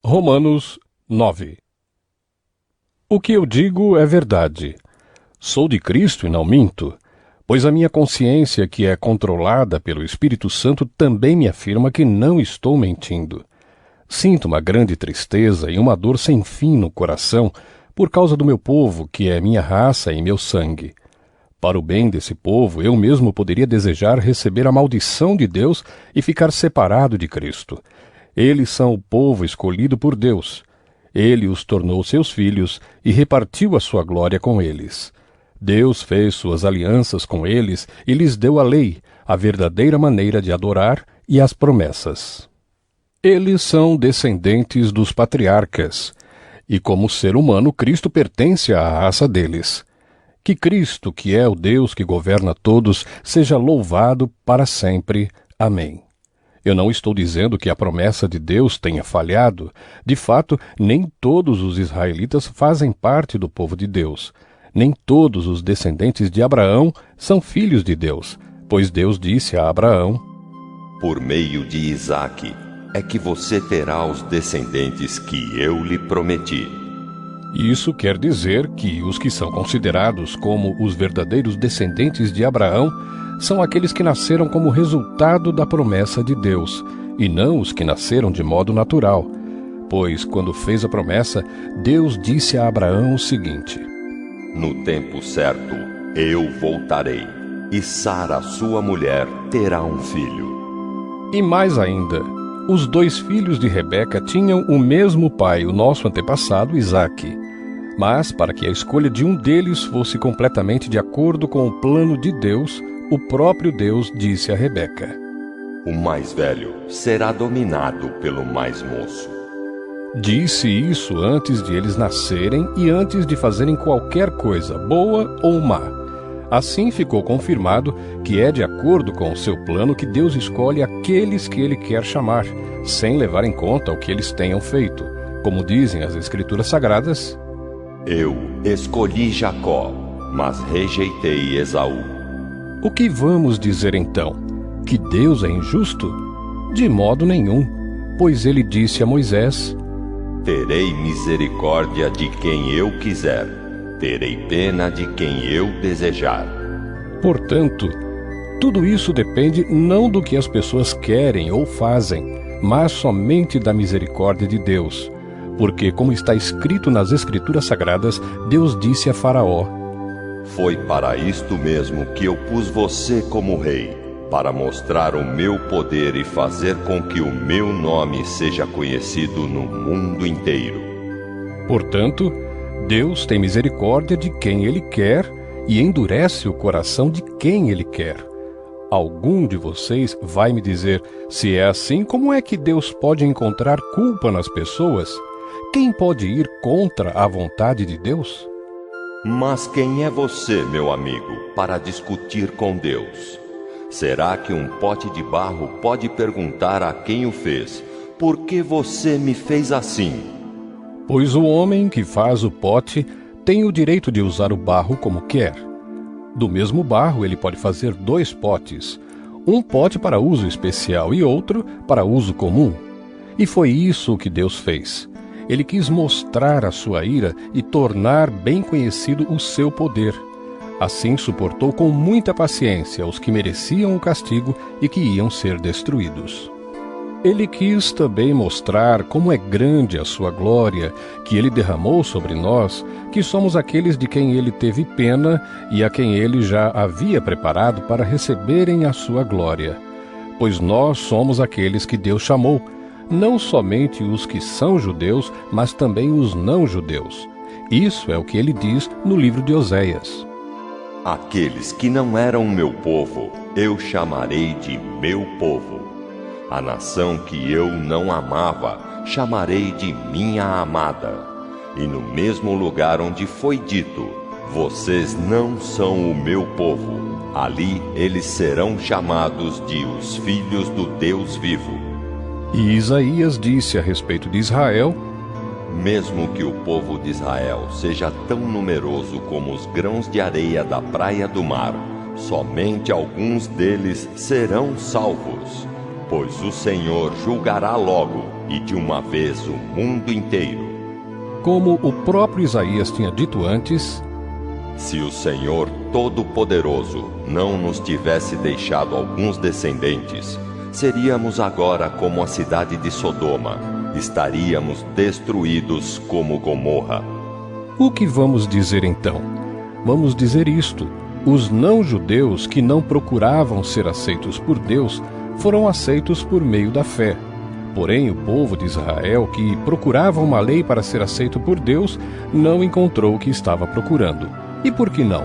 Romanos 9. O que eu digo é verdade. Sou de Cristo e não minto, pois a minha consciência, que é controlada pelo Espírito Santo, também me afirma que não estou mentindo. Sinto uma grande tristeza e uma dor sem fim no coração por causa do meu povo, que é minha raça e meu sangue. Para o bem desse povo, eu mesmo poderia desejar receber a maldição de Deus e ficar separado de Cristo. Eles são o povo escolhido por Deus. Ele os tornou seus filhos e repartiu a sua glória com eles. Deus fez suas alianças com eles e lhes deu a lei, a verdadeira maneira de adorar e as promessas. Eles são descendentes dos patriarcas, e como ser humano, Cristo pertence à raça deles. Que Cristo, que é o Deus que governa todos, seja louvado para sempre. Amém. Eu não estou dizendo que a promessa de Deus tenha falhado. De fato, nem todos os israelitas fazem parte do povo de Deus. Nem todos os descendentes de Abraão são filhos de Deus, pois Deus disse a Abraão: Por meio de Isaque é que você terá os descendentes que eu lhe prometi. Isso quer dizer que os que são considerados como os verdadeiros descendentes de Abraão são aqueles que nasceram como resultado da promessa de Deus, e não os que nasceram de modo natural. Pois, quando fez a promessa, Deus disse a Abraão o seguinte: No tempo certo, eu voltarei, e Sara, sua mulher, terá um filho. E mais ainda, os dois filhos de Rebeca tinham o mesmo pai, o nosso antepassado Isaque. Mas, para que a escolha de um deles fosse completamente de acordo com o plano de Deus, o próprio Deus disse a Rebeca: O mais velho será dominado pelo mais moço. Disse isso antes de eles nascerem e antes de fazerem qualquer coisa, boa ou má. Assim ficou confirmado que é de acordo com o seu plano que Deus escolhe aqueles que Ele quer chamar, sem levar em conta o que eles tenham feito. Como dizem as Escrituras Sagradas: Eu escolhi Jacó, mas rejeitei Esaú. O que vamos dizer então? Que Deus é injusto? De modo nenhum, pois Ele disse a Moisés: Terei misericórdia de quem eu quiser, terei pena de quem eu desejar. Portanto, tudo isso depende não do que as pessoas querem ou fazem, mas somente da misericórdia de Deus. Porque, como está escrito nas Escrituras Sagradas, Deus disse a Faraó: Foi para isto mesmo que eu pus você como rei, para mostrar o meu poder e fazer com que o meu nome seja conhecido no mundo inteiro. Portanto, Deus tem misericórdia de quem Ele quer e endurece o coração de quem Ele quer. Algum de vocês vai me dizer: se é assim, como é que Deus pode encontrar culpa nas pessoas? Quem pode ir contra a vontade de Deus? Mas quem é você, meu amigo, para discutir com Deus? Será que um pote de barro pode perguntar a quem o fez: Por que você me fez assim? Pois o homem que faz o pote tem o direito de usar o barro como quer. Do mesmo barro ele pode fazer 2 potes, um pote para uso especial e outro para uso comum. E foi isso que Deus fez. Ele quis mostrar a sua ira e tornar bem conhecido o seu poder. Assim suportou com muita paciência os que mereciam o castigo e que iam ser destruídos. Ele quis também mostrar como é grande a sua glória, que Ele derramou sobre nós, que somos aqueles de quem Ele teve pena e a quem Ele já havia preparado para receberem a sua glória. Pois nós somos aqueles que Deus chamou, não somente os que são judeus, mas também os não-judeus. Isso é o que Ele diz no livro de Oséias: Aqueles que não eram meu povo, eu chamarei de meu povo. A nação que eu não amava, chamarei de minha amada. E no mesmo lugar onde foi dito: Vocês não são o meu povo, ali eles serão chamados de os filhos do Deus vivo. E Isaías disse a respeito de Israel: Mesmo que o povo de Israel seja tão numeroso como os grãos de areia da praia do mar, somente alguns deles serão salvos. pois o Senhor julgará logo e de uma vez o mundo inteiro. Como o próprio Isaías tinha dito antes: se o Senhor Todo-Poderoso não nos tivesse deixado alguns descendentes, seríamos agora como a cidade de Sodoma, estaríamos destruídos como Gomorra. O que vamos dizer então? Vamos dizer isto: os não-judeus que não procuravam ser aceitos por Deus foram aceitos por meio da fé. Porém, o povo de Israel, que procurava uma lei para ser aceito por Deus, não encontrou o que estava procurando. E por que não?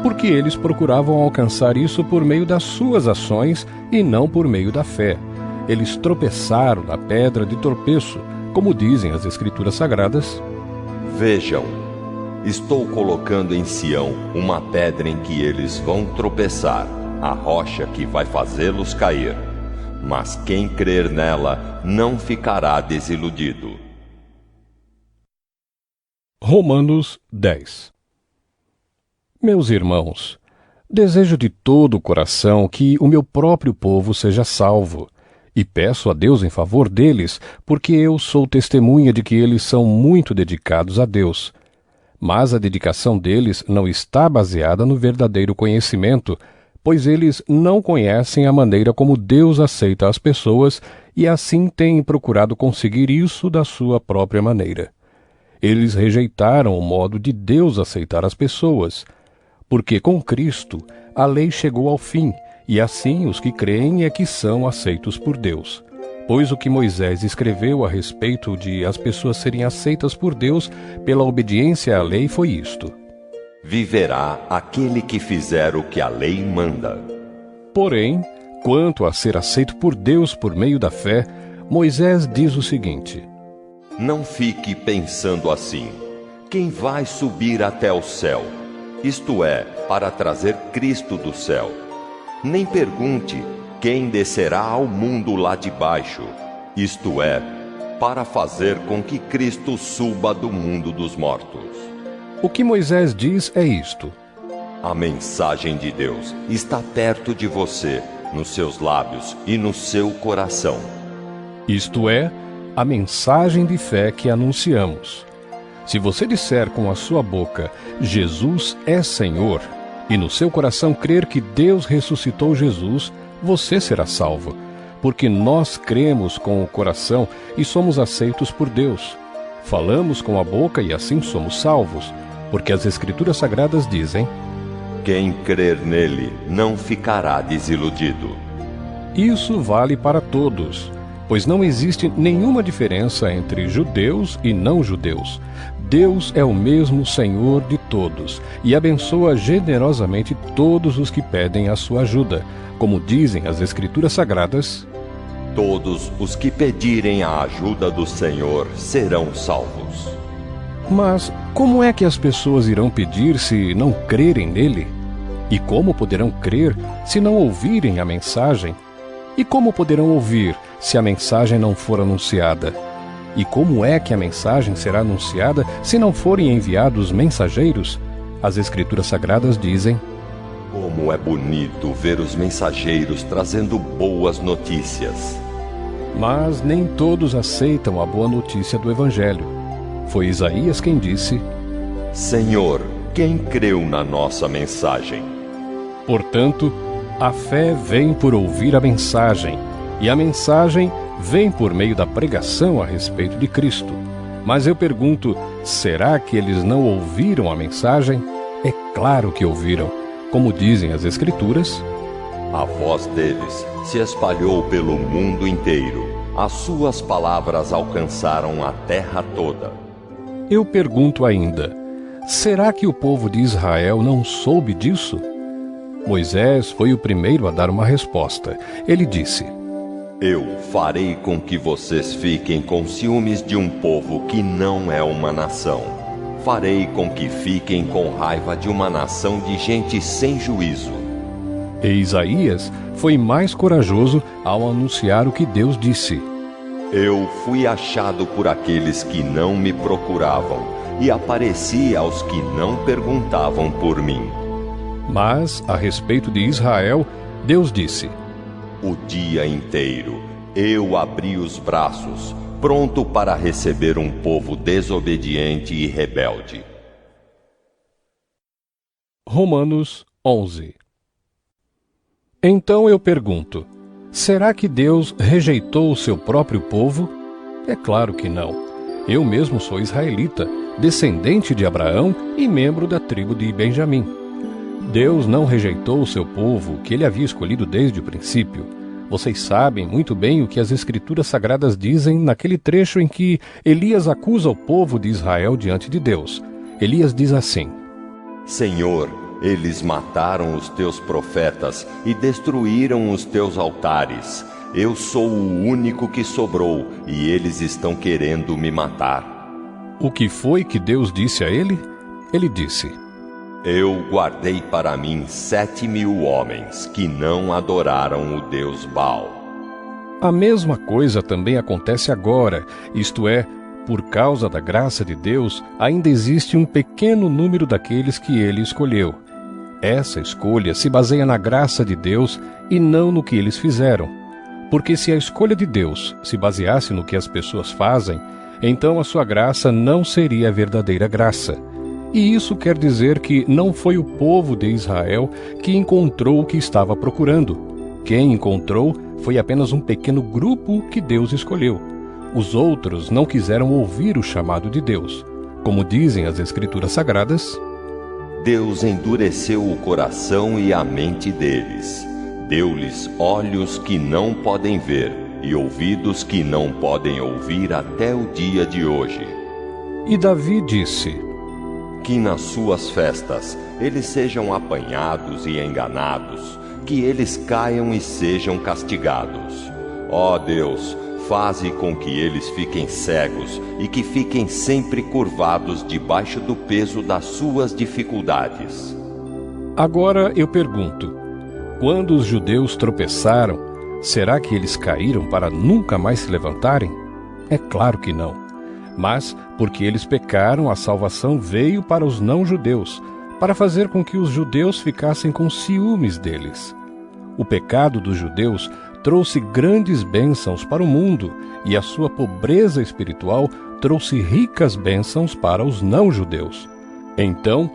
Porque eles procuravam alcançar isso por meio das suas ações e não por meio da fé. Eles tropeçaram na pedra de tropeço, como dizem as Escrituras Sagradas: vejam, estou colocando em Sião uma pedra em que eles vão tropeçar, a rocha que vai fazê-los cair. Mas quem crer nela não ficará desiludido. Romanos 10. Meus irmãos, desejo de todo o coração que o meu próprio povo seja salvo, e peço a Deus em favor deles, porque eu sou testemunha de que eles são muito dedicados a Deus. Mas a dedicação deles não está baseada no verdadeiro conhecimento, pois eles não conhecem a maneira como Deus aceita as pessoas e assim têm procurado conseguir isso da sua própria maneira. Eles rejeitaram o modo de Deus aceitar as pessoas, porque com Cristo a lei chegou ao fim, e assim os que creem é que são aceitos por Deus. Pois o que Moisés escreveu a respeito de as pessoas serem aceitas por Deus pela obediência à lei foi isto: viverá aquele que fizer o que a lei manda. Porém, quanto a ser aceito por Deus por meio da fé, Moisés diz o seguinte: não fique pensando assim: quem vai subir até o céu? Isto é, para trazer Cristo do céu. Nem pergunte: quem descerá ao mundo lá de baixo? Isto é, para fazer com que Cristo suba do mundo dos mortos. O que Moisés diz é isto: a mensagem de Deus está perto de você, nos seus lábios e no seu coração. Isto é, a mensagem de fé que anunciamos. Se você disser com a sua boca, Jesus é Senhor, e no seu coração crer que Deus ressuscitou Jesus, você será salvo, porque nós cremos com o coração e somos aceitos por Deus. Falamos com a boca e assim somos salvos, porque as Escrituras Sagradas dizem: quem crer nele não ficará desiludido. Isso vale para todos, pois não existe nenhuma diferença entre judeus e não-judeus. Deus é o mesmo Senhor de todos e abençoa generosamente todos os que pedem a sua ajuda, como dizem as Escrituras Sagradas: todos os que pedirem a ajuda do Senhor serão salvos. Mas como é que as pessoas irão pedir se não crerem nele? E como poderão crer se não ouvirem a mensagem? E como poderão ouvir se a mensagem não for anunciada? E como é que a mensagem será anunciada se não forem enviados mensageiros? As Escrituras Sagradas dizem: como é bonito ver os mensageiros trazendo boas notícias. Mas nem todos aceitam a boa notícia do Evangelho. Foi Isaías quem disse: Senhor, quem creu na nossa mensagem? Portanto, a fé vem por ouvir a mensagem, e a mensagem vem por meio da pregação a respeito de Cristo. Mas eu pergunto, será que eles não ouviram a mensagem? É claro que ouviram. Como dizem as Escrituras: a voz deles se espalhou pelo mundo inteiro. As suas palavras alcançaram a terra toda. Eu pergunto ainda, será que o povo de Israel não soube disso? Moisés foi o primeiro a dar uma resposta. Ele disse: eu farei com que vocês fiquem com ciúmes de um povo que não é uma nação. Farei com que fiquem com raiva de uma nação de gente sem juízo. E Isaías foi mais corajoso ao anunciar o que Deus disse: eu fui achado por aqueles que não me procuravam, e apareci aos que não perguntavam por mim. Mas, a respeito de Israel, Deus disse: o dia inteiro. Eu abri os braços, pronto para receber um povo desobediente e rebelde. Romanos 11. Então eu pergunto, será que Deus rejeitou o seu próprio povo? É claro que não. Eu mesmo sou israelita, descendente de Abraão e membro da tribo de Benjamim. Deus não rejeitou o seu povo, que ele havia escolhido desde o princípio. Vocês sabem muito bem o que as Escrituras Sagradas dizem naquele trecho em que Elias acusa o povo de Israel diante de Deus. Elias diz assim: Senhor, eles mataram os teus profetas e destruíram os teus altares. Eu sou o único que sobrou e eles estão querendo me matar. O que foi que Deus disse a ele? Ele disse: Eu guardei para mim 7.000 homens que não adoraram o Deus Baal. A mesma coisa também acontece agora, isto é, por causa da graça de Deus, ainda existe um pequeno número daqueles que ele escolheu. Essa escolha se baseia na graça de Deus e não no que eles fizeram. Porque se a escolha de Deus se baseasse no que as pessoas fazem, então a sua graça não seria a verdadeira graça. E isso quer dizer que não foi o povo de Israel que encontrou o que estava procurando. Quem encontrou foi apenas um pequeno grupo que Deus escolheu. Os outros não quiseram ouvir o chamado de Deus. Como dizem as Escrituras Sagradas, Deus endureceu o coração e a mente deles. Deu-lhes olhos que não podem ver e ouvidos que não podem ouvir até o dia de hoje. E Davi disse: Que nas suas festas eles sejam apanhados e enganados, que eles caiam e sejam castigados. Ó Deus, faze com que eles fiquem cegos e que fiquem sempre curvados debaixo do peso das suas dificuldades. Agora eu pergunto, quando os judeus tropeçaram, será que eles caíram para nunca mais se levantarem? É claro que não. Mas, porque eles pecaram, a salvação veio para os não-judeus, para fazer com que os judeus ficassem com ciúmes deles. O pecado dos judeus trouxe grandes bênçãos para o mundo, e a sua pobreza espiritual trouxe ricas bênçãos para os não-judeus. Então,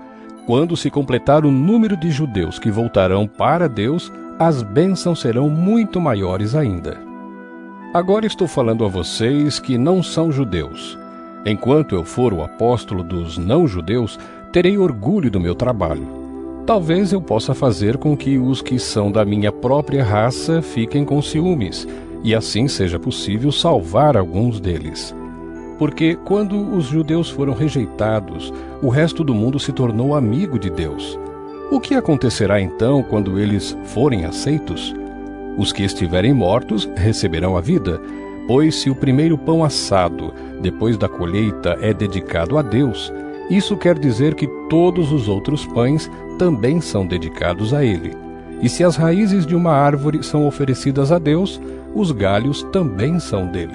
quando se completar o número de judeus que voltarão para Deus, as bênçãos serão muito maiores ainda. Agora estou falando a vocês que não são judeus. Enquanto eu for o apóstolo dos não-judeus, terei orgulho do meu trabalho. Talvez eu possa fazer com que os que são da minha própria raça fiquem com ciúmes, e assim seja possível salvar alguns deles. Porque quando os judeus foram rejeitados, o resto do mundo se tornou amigo de Deus. O que acontecerá então quando eles forem aceitos? Os que estiverem mortos receberão a vida, pois se o primeiro pão assado, depois da colheita, é dedicado a Deus, isso quer dizer que todos os outros pães também são dedicados a Ele. E se as raízes de uma árvore são oferecidas a Deus, os galhos também são dele.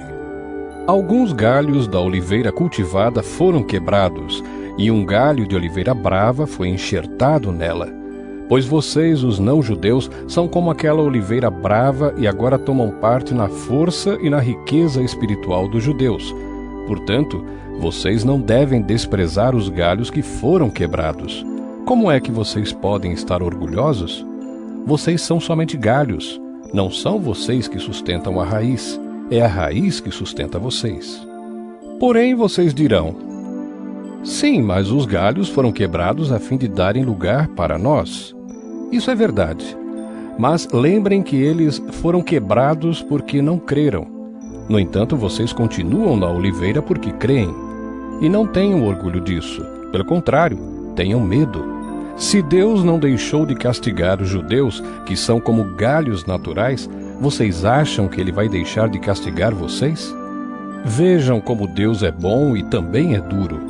Alguns galhos da oliveira cultivada foram quebrados, e um galho de oliveira brava foi enxertado nela. Pois vocês, os não-judeus, são como aquela oliveira brava e agora tomam parte na força e na riqueza espiritual dos judeus. Portanto, vocês não devem desprezar os galhos que foram quebrados. Como é que vocês podem estar orgulhosos? Vocês são somente galhos. Não são vocês que sustentam a raiz. É a raiz que sustenta vocês. Porém, vocês dirão: sim, mas os galhos foram quebrados a fim de darem lugar para nós. Isso é verdade. Mas lembrem que eles foram quebrados porque não creram. No entanto, vocês continuam na oliveira porque creem. E não tenham orgulho disso. Pelo contrário, tenham medo. Se Deus não deixou de castigar os judeus, que são como galhos naturais, vocês acham que Ele vai deixar de castigar vocês? Vejam como Deus é bom e também é duro.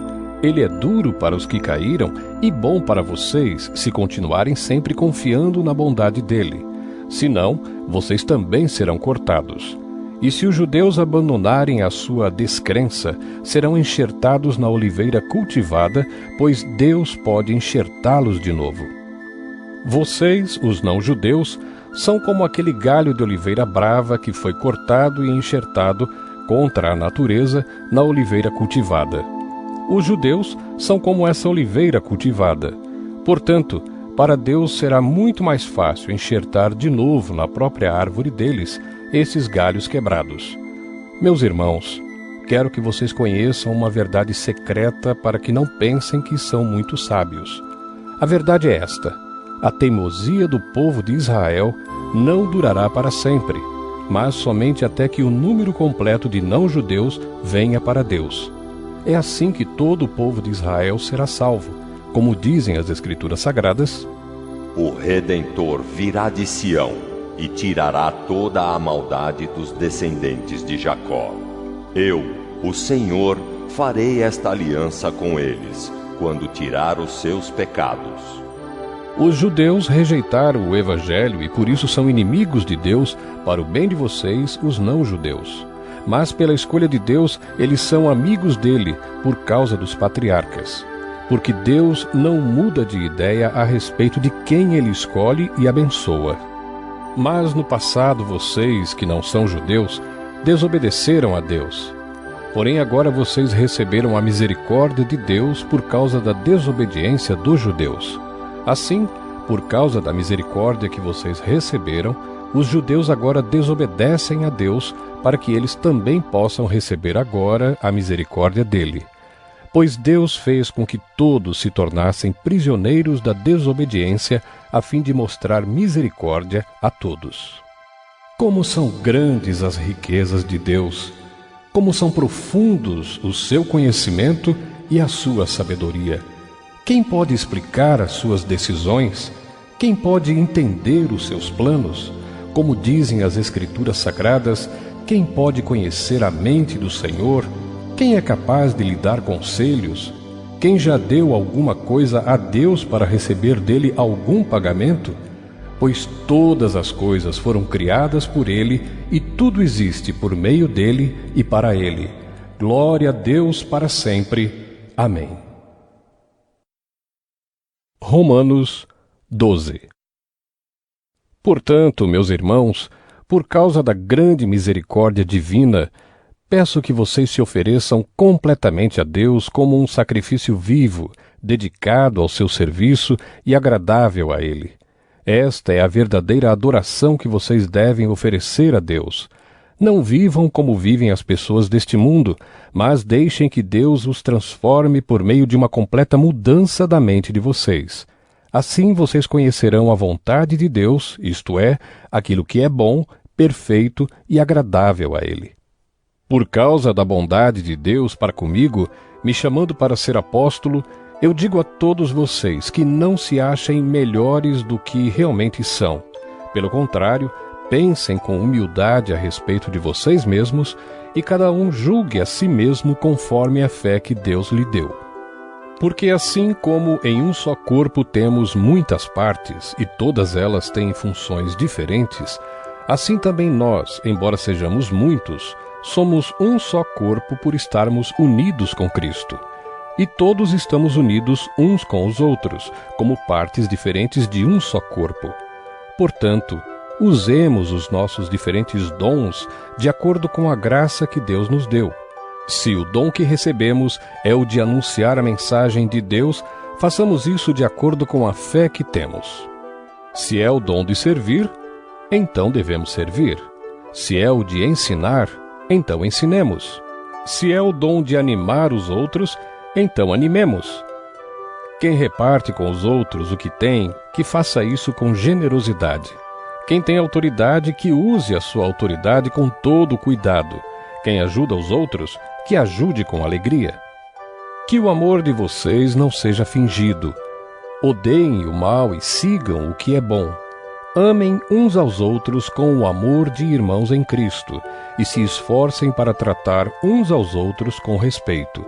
Ele é duro para os que caíram e bom para vocês se continuarem sempre confiando na bondade dele. Senão, vocês também serão cortados. E se os judeus abandonarem a sua descrença, serão enxertados na oliveira cultivada, pois Deus pode enxertá-los de novo. Vocês, os não-judeus, São como aquele galho de oliveira brava que foi cortado e enxertado contra a natureza na oliveira cultivada. Os judeus são como essa oliveira cultivada. Portanto, para Deus será muito mais fácil enxertar de novo na própria árvore deles esses galhos quebrados. Meus irmãos, quero que vocês conheçam uma verdade secreta para que não pensem que são muito sábios. A verdade é esta: a teimosia do povo de Israel não durará para sempre, mas somente até que o número completo de não-judeus venha para Deus. É assim que todo o povo de Israel será salvo, como dizem as Escrituras Sagradas: O Redentor virá de Sião e tirará toda a maldade dos descendentes de Jacó. Eu, o Senhor, farei esta aliança com eles, quando tirar os seus pecados. Os judeus rejeitaram o Evangelho e por isso são inimigos de Deus para o bem de vocês, os não-judeus. Mas pela escolha de Deus, eles são amigos dele por causa dos patriarcas. Porque Deus não muda de ideia a respeito de quem ele escolhe e abençoa. Mas no passado vocês, que não são judeus, desobedeceram a Deus. Porém agora vocês receberam a misericórdia de Deus por causa da desobediência dos judeus. Assim, por causa da misericórdia que vocês receberam, os judeus agora desobedecem a Deus para que eles também possam receber agora a misericórdia dele. Pois Deus fez com que todos se tornassem prisioneiros da desobediência a fim de mostrar misericórdia a todos. Como são grandes as riquezas de Deus! Como são profundos o seu conhecimento e a sua sabedoria! Quem pode explicar as suas decisões? Quem pode entender os seus planos? Como dizem as Escrituras Sagradas, quem pode conhecer a mente do Senhor? Quem é capaz de lhe dar conselhos? Quem já deu alguma coisa a Deus para receber dele algum pagamento? Pois todas as coisas foram criadas por ele e tudo existe por meio dele e para ele. Glória a Deus para sempre. Amém. Romanos 12. Portanto, meus irmãos, por causa da grande misericórdia divina, peço que vocês se ofereçam completamente a Deus como um sacrifício vivo, dedicado ao seu serviço e agradável a Ele. Esta é a verdadeira adoração que vocês devem oferecer a Deus. Não vivam como vivem as pessoas deste mundo, mas deixem que Deus os transforme por meio de uma completa mudança da mente de vocês. Assim vocês conhecerão a vontade de Deus, isto é, aquilo que é bom, perfeito e agradável a Ele. Por causa da bondade de Deus para comigo, me chamando para ser apóstolo, eu digo a todos vocês que não se achem melhores do que realmente são. Pelo contrário, pensem com humildade a respeito de vocês mesmos e cada um julgue a si mesmo conforme a fé que Deus lhe deu. Porque assim como em um só corpo temos muitas partes e todas elas têm funções diferentes, assim também nós, embora sejamos muitos, somos um só corpo por estarmos unidos com Cristo. E todos estamos unidos uns com os outros, como partes diferentes de um só corpo. Portanto, usemos os nossos diferentes dons de acordo com a graça que Deus nos deu. Se o dom que recebemos é o de anunciar a mensagem de Deus, façamos isso de acordo com a fé que temos. Se é o dom de servir, então devemos servir. Se é o de ensinar, então ensinemos. Se é o dom de animar os outros, então animemos. Quem reparte com os outros o que tem, que faça isso com generosidade. Quem tem autoridade, que use a sua autoridade com todo cuidado. Quem ajuda os outros, que ajude com alegria. Que o amor de vocês não seja fingido. Odeiem o mal e sigam o que é bom. Amem uns aos outros com o amor de irmãos em Cristo e se esforcem para tratar uns aos outros com respeito.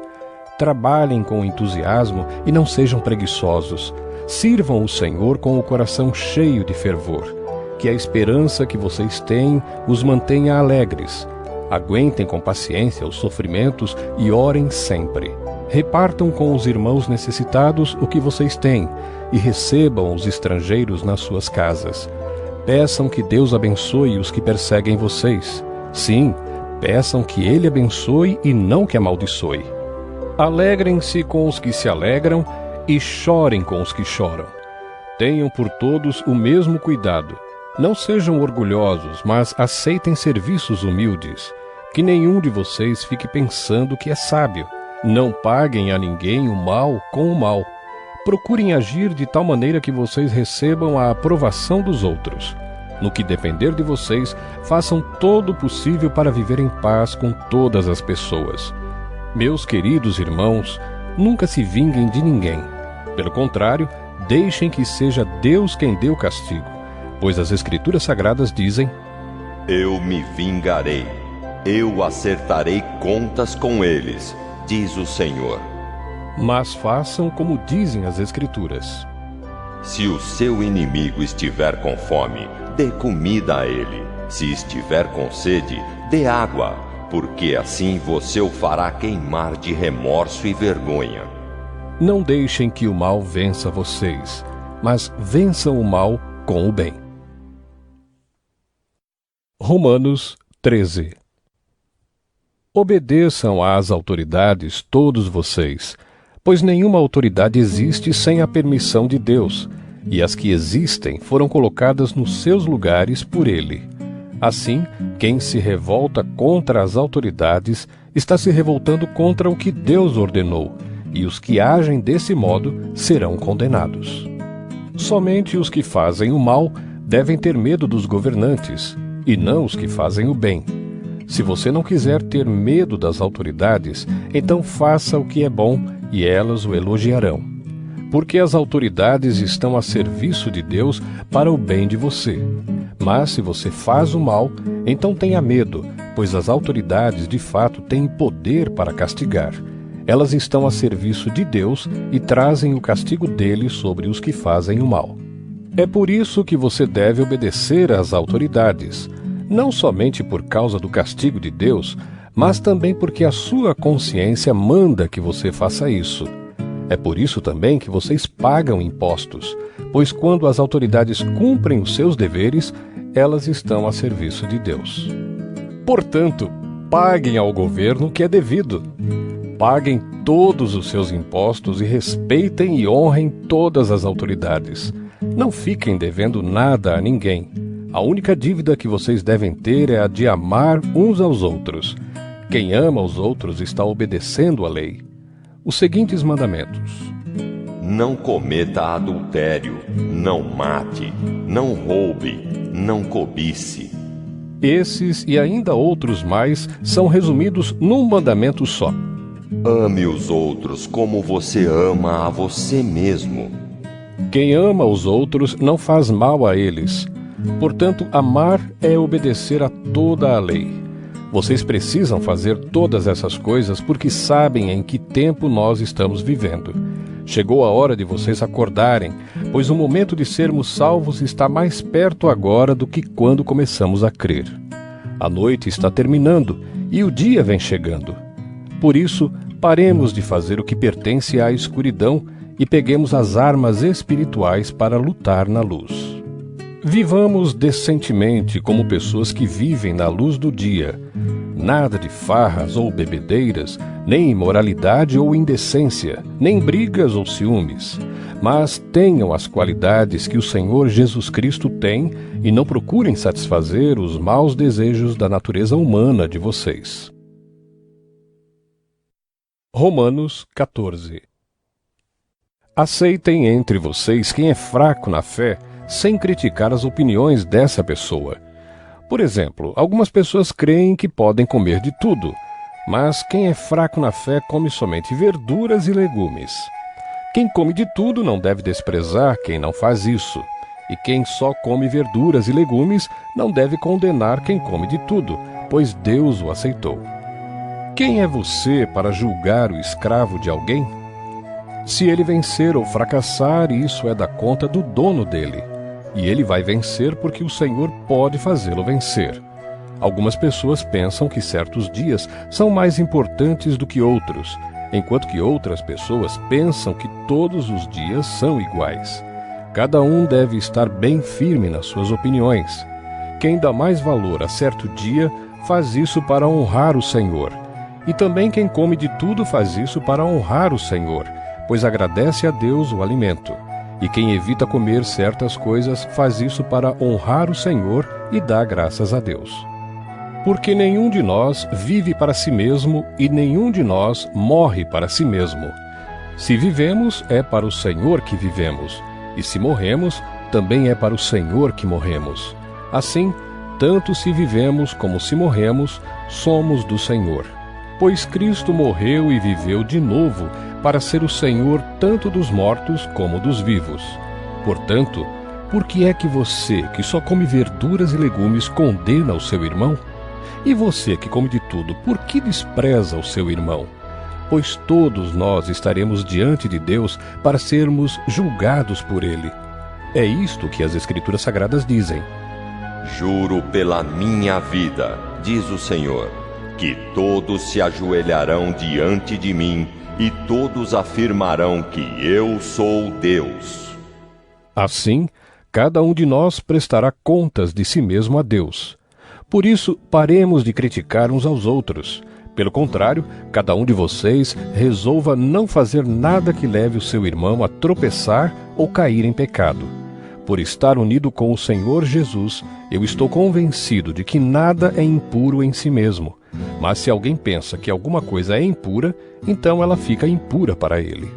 Trabalhem com entusiasmo e não sejam preguiçosos. Sirvam o Senhor com o coração cheio de fervor. Que a esperança que vocês têm os mantenha alegres. Aguentem com paciência os sofrimentos e orem sempre. Repartam com os irmãos necessitados o que vocês têm e recebam os estrangeiros nas suas casas. Peçam que Deus abençoe os que perseguem vocês. Sim, peçam que Ele abençoe e não que amaldiçoe. Alegrem-se com os que se alegram e chorem com os que choram. Tenham por todos o mesmo cuidado. Não sejam orgulhosos, mas aceitem serviços humildes. Que nenhum de vocês fique pensando que é sábio. Não paguem a ninguém o mal com o mal. Procurem agir de tal maneira que vocês recebam a aprovação dos outros. No que depender de vocês, façam todo o possível para viver em paz com todas as pessoas. Meus queridos irmãos, nunca se vinguem de ninguém. Pelo contrário, deixem que seja Deus quem dê o castigo, pois as Escrituras Sagradas dizem: Eu me vingarei, eu acertarei contas com eles, diz o Senhor. Mas façam como dizem as Escrituras. Se o seu inimigo estiver com fome, dê comida a ele. Se estiver com sede, dê água, porque assim você o fará queimar de remorso e vergonha. Não deixem que o mal vença vocês, mas vençam o mal com o bem. Romanos 13. Obedeçam às autoridades todos vocês, pois nenhuma autoridade existe sem a permissão de Deus, e as que existem foram colocadas nos seus lugares por Ele. Assim, quem se revolta contra as autoridades está se revoltando contra o que Deus ordenou, e os que agem desse modo serão condenados. Somente os que fazem o mal devem ter medo dos governantes, e não os que fazem o bem. Se você não quiser ter medo das autoridades, então faça o que é bom e elas o elogiarão. Porque as autoridades estão a serviço de Deus para o bem de você. Mas se você faz o mal, então tenha medo, pois as autoridades de fato têm poder para castigar. Elas estão a serviço de Deus e trazem o castigo dele sobre os que fazem o mal. É por isso que você deve obedecer às autoridades, não somente por causa do castigo de Deus, mas também porque a sua consciência manda que você faça isso. É por isso também que vocês pagam impostos, pois quando as autoridades cumprem os seus deveres, elas estão a serviço de Deus. Portanto, paguem ao governo o que é devido. Paguem todos os seus impostos e respeitem e honrem todas as autoridades. Não fiquem devendo nada a ninguém. A única dívida que vocês devem ter é a de amar uns aos outros. Quem ama os outros está obedecendo à lei. Os seguintes mandamentos: Não cometa adultério, não mate, não roube, não cobice. Esses e ainda outros mais são resumidos num mandamento só: Ame os outros como você ama a você mesmo. Quem ama os outros não faz mal a eles. Portanto, amar é obedecer a toda a lei. Vocês precisam fazer todas essas coisas porque sabem em que tempo nós estamos vivendo. Chegou a hora de vocês acordarem, pois o momento de sermos salvos está mais perto agora do que quando começamos a crer. A noite está terminando e o dia vem chegando. Por isso, paremos de fazer o que pertence à escuridão e peguemos as armas espirituais para lutar na luz. Vivamos decentemente como pessoas que vivem na luz do dia. Nada de farras ou bebedeiras, nem imoralidade ou indecência, nem brigas ou ciúmes. Mas tenham as qualidades que o Senhor Jesus Cristo tem e não procurem satisfazer os maus desejos da natureza humana de vocês. Romanos 14. Aceitem entre vocês quem é fraco na fé, sem criticar as opiniões dessa pessoa. Por exemplo, algumas pessoas creem que podem comer de tudo, mas quem é fraco na fé come somente verduras e legumes. Quem come de tudo não deve desprezar quem não faz isso, e quem só come verduras e legumes não deve condenar quem come de tudo, pois Deus o aceitou. Quem é você para julgar o escravo de alguém? Se ele vencer ou fracassar, isso é da conta do dono dele. E ele vai vencer porque o Senhor pode fazê-lo vencer. Algumas pessoas pensam que certos dias são mais importantes do que outros, enquanto que outras pessoas pensam que todos os dias são iguais. Cada um deve estar bem firme nas suas opiniões. Quem dá mais valor a certo dia, faz isso para honrar o Senhor. E também quem come de tudo faz isso para honrar o Senhor, pois agradece a Deus o alimento. E quem evita comer certas coisas faz isso para honrar o Senhor e dá graças a Deus. Porque nenhum de nós vive para si mesmo e nenhum de nós morre para si mesmo. Se vivemos, é para o Senhor que vivemos, e se morremos, também é para o Senhor que morremos. Assim, tanto se vivemos como se morremos, somos do Senhor. Pois Cristo morreu e viveu de novo para ser o Senhor tanto dos mortos como dos vivos. Portanto, por que é que você, que só come verduras e legumes, condena o seu irmão? E você, que come de tudo, por que despreza o seu irmão? Pois todos nós estaremos diante de Deus para sermos julgados por Ele. É isto que as Escrituras Sagradas dizem. Juro pela minha vida, diz o Senhor, que todos se ajoelharão diante de mim e todos afirmarão que eu sou Deus. Assim, cada um de nós prestará contas de si mesmo a Deus. Por isso, paremos de criticar uns aos outros. Pelo contrário, cada um de vocês resolva não fazer nada que leve o seu irmão a tropeçar ou cair em pecado. Por estar unido com o Senhor Jesus, eu estou convencido de que nada é impuro em si mesmo. Mas se alguém pensa que alguma coisa é impura, então ela fica impura para ele.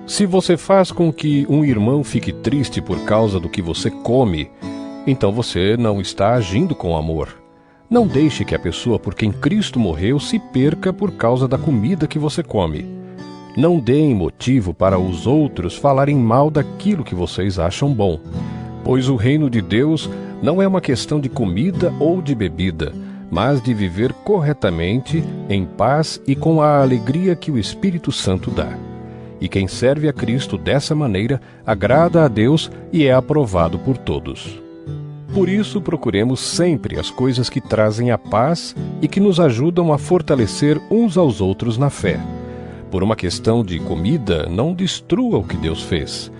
Se você faz com que um irmão fique triste por causa do que você come, então você não está agindo com amor. Não deixe que a pessoa por quem Cristo morreu se perca por causa da comida que você come. Não deem motivo para os outros falarem mal daquilo que vocês acham bom, pois o reino de Deus não é uma questão de comida ou de bebida, mas de viver corretamente, em paz e com a alegria que o Espírito Santo dá. E quem serve a Cristo dessa maneira agrada a Deus e é aprovado por todos. Por isso, procuremos sempre as coisas que trazem a paz e que nos ajudam a fortalecer uns aos outros na fé. Por uma questão de comida, não destrua o que Deus fez.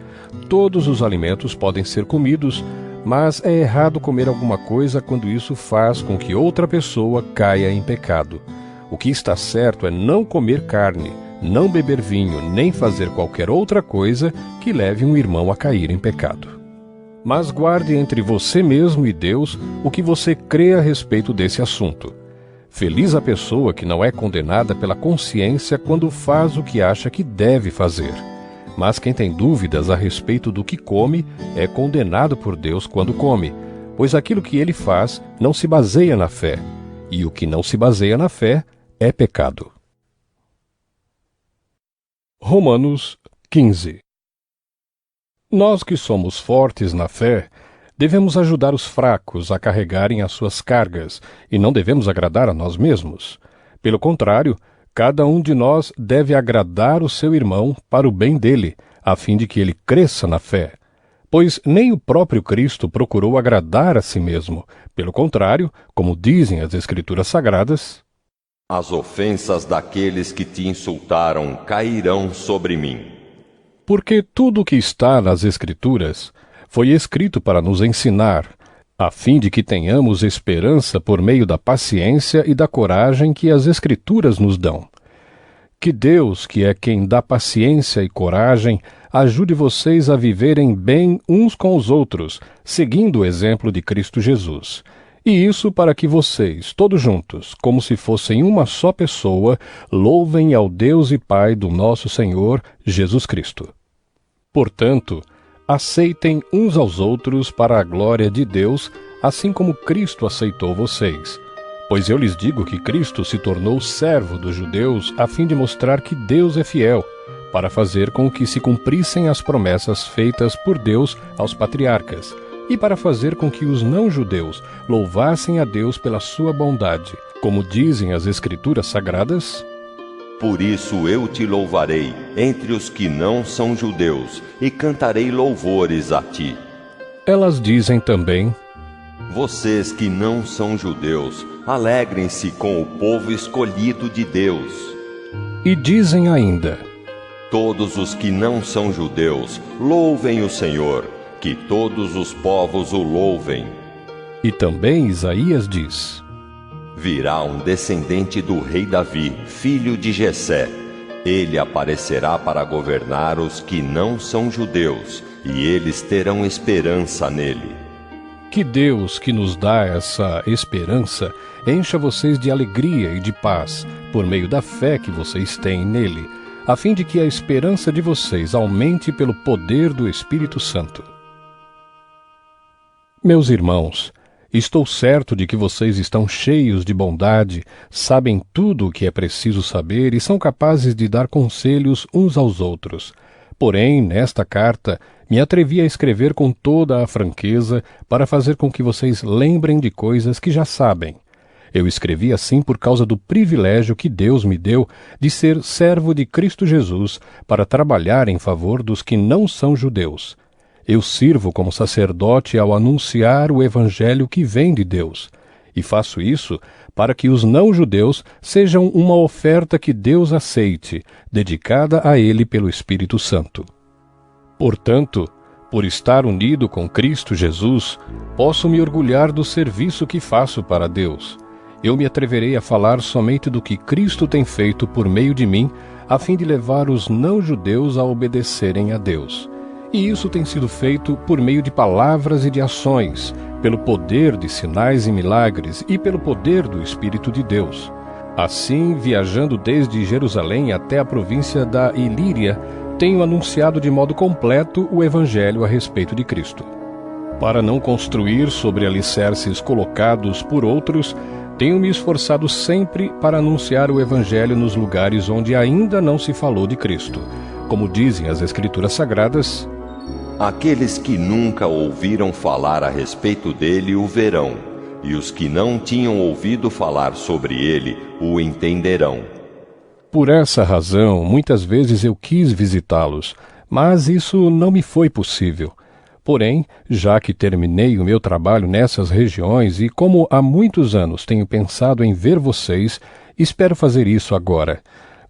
Todos os alimentos podem ser comidos, mas é errado comer alguma coisa quando isso faz com que outra pessoa caia em pecado. O que está certo é não comer carne, não beber vinho, nem fazer qualquer outra coisa que leve um irmão a cair em pecado. Mas guarde entre você mesmo e Deus o que você crê a respeito desse assunto. Feliz a pessoa que não é condenada pela consciência quando faz o que acha que deve fazer. Mas quem tem dúvidas a respeito do que come é condenado por Deus quando come, pois aquilo que ele faz não se baseia na fé, e o que não se baseia na fé é pecado. Romanos 15. Nós que somos fortes na fé, devemos ajudar os fracos a carregarem as suas cargas, e não devemos agradar a nós mesmos. Pelo contrário, cada um de nós deve agradar o seu irmão para o bem dele, a fim de que ele cresça na fé. Pois nem o próprio Cristo procurou agradar a si mesmo. Pelo contrário, como dizem as Escrituras Sagradas, as ofensas daqueles que te insultaram cairão sobre mim. Porque tudo o que está nas Escrituras foi escrito para nos ensinar, a fim de que tenhamos esperança por meio da paciência e da coragem que as Escrituras nos dão. Que Deus, que é quem dá paciência e coragem, ajude vocês a viverem bem uns com os outros, seguindo o exemplo de Cristo Jesus. E isso para que vocês, todos juntos, como se fossem uma só pessoa, louvem ao Deus e Pai do nosso Senhor Jesus Cristo. Portanto, aceitem uns aos outros para a glória de Deus, assim como Cristo aceitou vocês. Pois eu lhes digo que Cristo se tornou servo dos judeus a fim de mostrar que Deus é fiel, para fazer com que se cumprissem as promessas feitas por Deus aos patriarcas, e para fazer com que os não-judeus louvassem a Deus pela sua bondade, como dizem as Escrituras Sagradas. Por isso eu te louvarei entre os que não são judeus, e cantarei louvores a ti. Elas dizem também, vocês que não são judeus, alegrem-se com o povo escolhido de Deus. E dizem ainda, todos os que não são judeus, louvem o Senhor, que todos os povos o louvem. E também Isaías diz: Virá um descendente do rei Davi, filho de Jessé. Ele aparecerá para governar os que não são judeus, e eles terão esperança nele. Que Deus, que nos dá essa esperança, encha vocês de alegria e de paz, por meio da fé que vocês têm nele, a fim de que a esperança de vocês aumente pelo poder do Espírito Santo. Meus irmãos, estou certo de que vocês estão cheios de bondade, sabem tudo o que é preciso saber e são capazes de dar conselhos uns aos outros. Porém, nesta carta, me atrevi a escrever com toda a franqueza para fazer com que vocês lembrem de coisas que já sabem. Eu escrevi assim por causa do privilégio que Deus me deu de ser servo de Cristo Jesus para trabalhar em favor dos que não são judeus. Eu sirvo como sacerdote ao anunciar o evangelho que vem de Deus, e faço isso para que os não-judeus sejam uma oferta que Deus aceite, dedicada a Ele pelo Espírito Santo. Portanto, por estar unido com Cristo Jesus, posso me orgulhar do serviço que faço para Deus. Eu me atreverei a falar somente do que Cristo tem feito por meio de mim, a fim de levar os não-judeus a obedecerem a Deus. E isso tem sido feito por meio de palavras e de ações, pelo poder de sinais e milagres e pelo poder do Espírito de Deus. Assim, viajando desde Jerusalém até a província da Ilíria, tenho anunciado de modo completo o Evangelho a respeito de Cristo. Para não construir sobre alicerces colocados por outros, tenho me esforçado sempre para anunciar o Evangelho nos lugares onde ainda não se falou de Cristo. Como dizem as Escrituras Sagradas: Aqueles que nunca ouviram falar a respeito dele o verão, e os que não tinham ouvido falar sobre ele o entenderão. Por essa razão, muitas vezes eu quis visitá-los, mas isso não me foi possível. Porém, já que terminei o meu trabalho nessas regiões e como há muitos anos tenho pensado em ver vocês, espero fazer isso agora.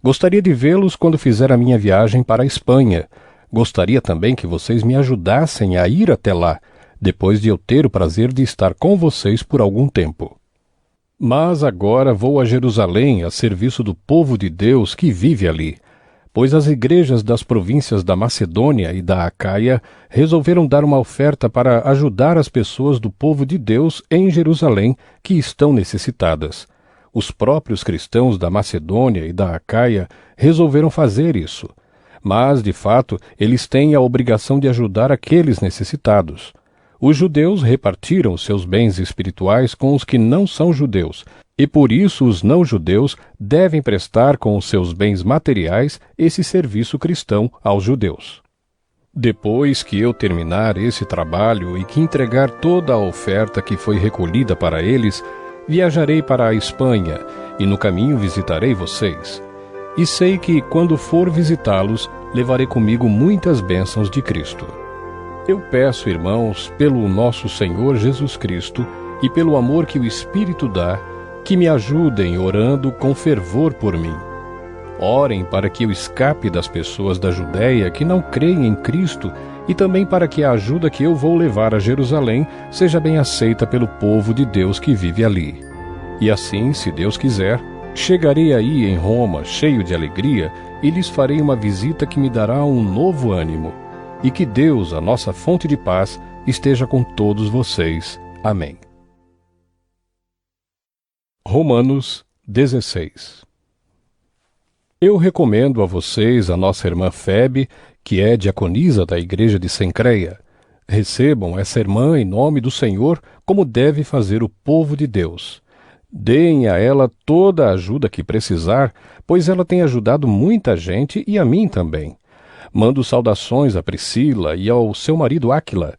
Gostaria de vê-los quando fizer a minha viagem para a Espanha. Gostaria também que vocês me ajudassem a ir até lá, depois de eu ter o prazer de estar com vocês por algum tempo. Mas agora vou a Jerusalém a serviço do povo de Deus que vive ali, pois as igrejas das províncias da Macedônia e da Acaia resolveram dar uma oferta para ajudar as pessoas do povo de Deus em Jerusalém que estão necessitadas. Os próprios cristãos da Macedônia e da Acaia resolveram fazer isso. Mas, de fato, eles têm a obrigação de ajudar aqueles necessitados. Os judeus repartiram seus bens espirituais com os que não são judeus, e por isso os não-judeus devem prestar com os seus bens materiais esse serviço cristão aos judeus. Depois que eu terminar esse trabalho e que entregar toda a oferta que foi recolhida para eles, viajarei para a Espanha e no caminho visitarei vocês. E sei que, quando for visitá-los, levarei comigo muitas bênçãos de Cristo. Eu peço, irmãos, pelo nosso Senhor Jesus Cristo e pelo amor que o Espírito dá, que me ajudem orando com fervor por mim. Orem para que eu escape das pessoas da Judéia que não creem em Cristo e também para que a ajuda que eu vou levar a Jerusalém seja bem aceita pelo povo de Deus que vive ali. E assim, se Deus quiser, chegarei aí em Roma cheio de alegria e lhes farei uma visita que me dará um novo ânimo. E que Deus, a nossa fonte de paz, esteja com todos vocês. Amém. Romanos 16. Eu recomendo a vocês a nossa irmã Febe, que é diaconisa da igreja de Cencreia. Recebam essa irmã em nome do Senhor, como deve fazer o povo de Deus. Deem a ela toda a ajuda que precisar, pois ela tem ajudado muita gente e a mim também. Mando saudações a Priscila e ao seu marido Áquila,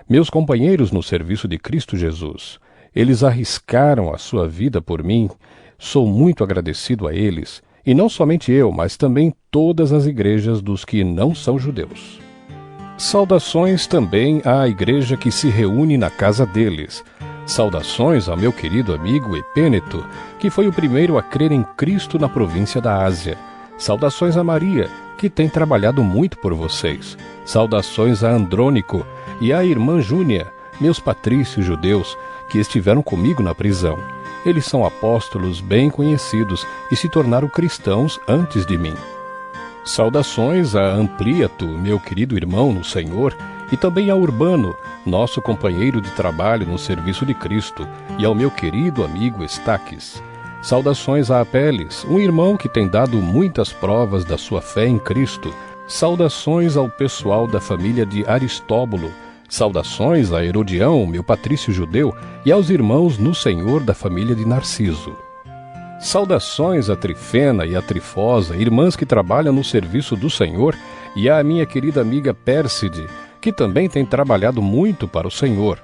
meus companheiros no serviço de Cristo Jesus. Eles arriscaram a sua vida por mim. Sou muito agradecido a eles, e não somente eu, mas também todas as igrejas dos que não são judeus. Saudações também à igreja que se reúne na casa deles. Saudações ao meu querido amigo Epêneto, que foi o primeiro a crer em Cristo na província da Ásia. Saudações a Maria, que tem trabalhado muito por vocês. Saudações a Andrônico e à irmã Júnia, meus patrícios judeus, que estiveram comigo na prisão. Eles são apóstolos bem conhecidos e se tornaram cristãos antes de mim. Saudações a Ampliato, meu querido irmão no Senhor, e também a Urbano, nosso companheiro de trabalho no serviço de Cristo, e ao meu querido amigo Estaques. Saudações a Apeles, um irmão que tem dado muitas provas da sua fé em Cristo. Saudações ao pessoal da família de Aristóbulo. Saudações a Herodião, meu patrício judeu, e aos irmãos no Senhor da família de Narciso. Saudações a Trifena e a Trifosa, irmãs que trabalham no serviço do Senhor, e à minha querida amiga Pérside, que também tem trabalhado muito para o Senhor.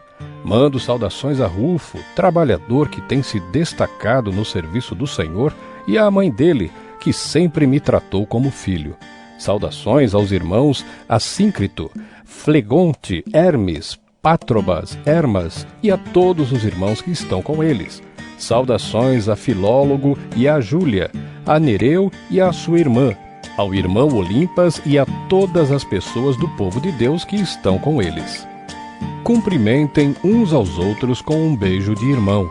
Mando saudações a Rufo, trabalhador que tem se destacado no serviço do Senhor, e à mãe dele, que sempre me tratou como filho. Saudações aos irmãos Assíncrito, Flegonte, Hermes, Pátrobas, Hermas e a todos os irmãos que estão com eles. Saudações a Filólogo e a Júlia, a Nereu e a sua irmã, ao irmão Olimpas e a todas as pessoas do povo de Deus que estão com eles. Cumprimentem uns aos outros com um beijo de irmão.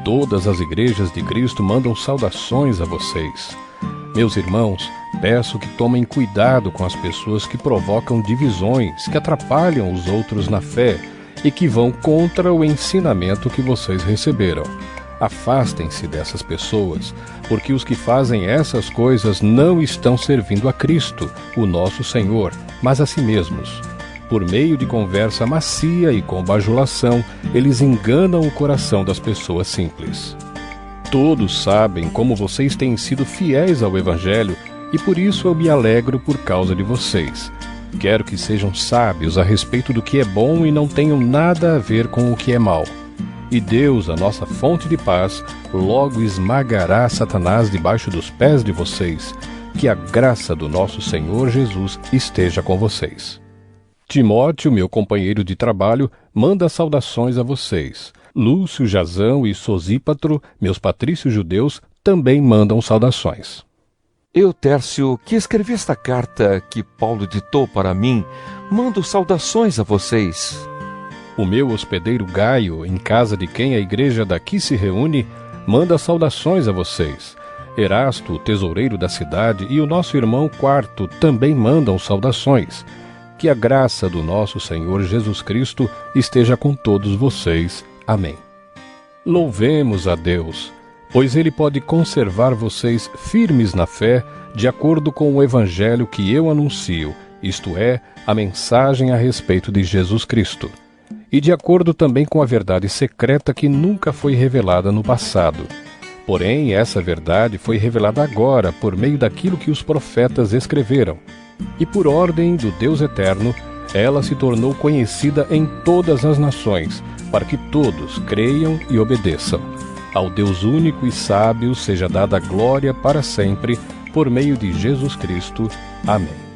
Todas as igrejas de Cristo mandam saudações a vocês. Meus irmãos, peço que tomem cuidado com as pessoas que provocam divisões, que atrapalham os outros na fé e que vão contra o ensinamento que vocês receberam. Afastem-se dessas pessoas, porque os que fazem essas coisas não estão servindo a Cristo, o nosso Senhor, mas a si mesmos. Por meio de conversa macia e com bajulação, eles enganam o coração das pessoas simples. Todos sabem como vocês têm sido fiéis ao Evangelho, e por isso eu me alegro por causa de vocês. Quero que sejam sábios a respeito do que é bom e não tenham nada a ver com o que é mal. E Deus, a nossa fonte de paz, logo esmagará Satanás debaixo dos pés de vocês. Que a graça do nosso Senhor Jesus esteja com vocês. Timóteo, meu companheiro de trabalho, manda saudações a vocês. Lúcio, Jasão e Sosípatro, meus patrícios judeus, também mandam saudações. Eu, Tércio, que escrevi esta carta que Paulo ditou para mim, mando saudações a vocês. O meu hospedeiro Gaio, em casa de quem a igreja daqui se reúne, manda saudações a vocês. Erasto, o tesoureiro da cidade, e o nosso irmão Quarto também mandam saudações. Que a graça do nosso Senhor Jesus Cristo esteja com todos vocês. Amém. Louvemos a Deus, pois Ele pode conservar vocês firmes na fé, de acordo com o Evangelho que eu anuncio, isto é, a mensagem a respeito de Jesus Cristo. E de acordo também com a verdade secreta que nunca foi revelada no passado. Porém, essa verdade foi revelada agora por meio daquilo que os profetas escreveram. E por ordem do Deus eterno, ela se tornou conhecida em todas as nações, para que todos creiam e obedeçam. Ao Deus único e sábio seja dada a glória para sempre, por meio de Jesus Cristo. Amém.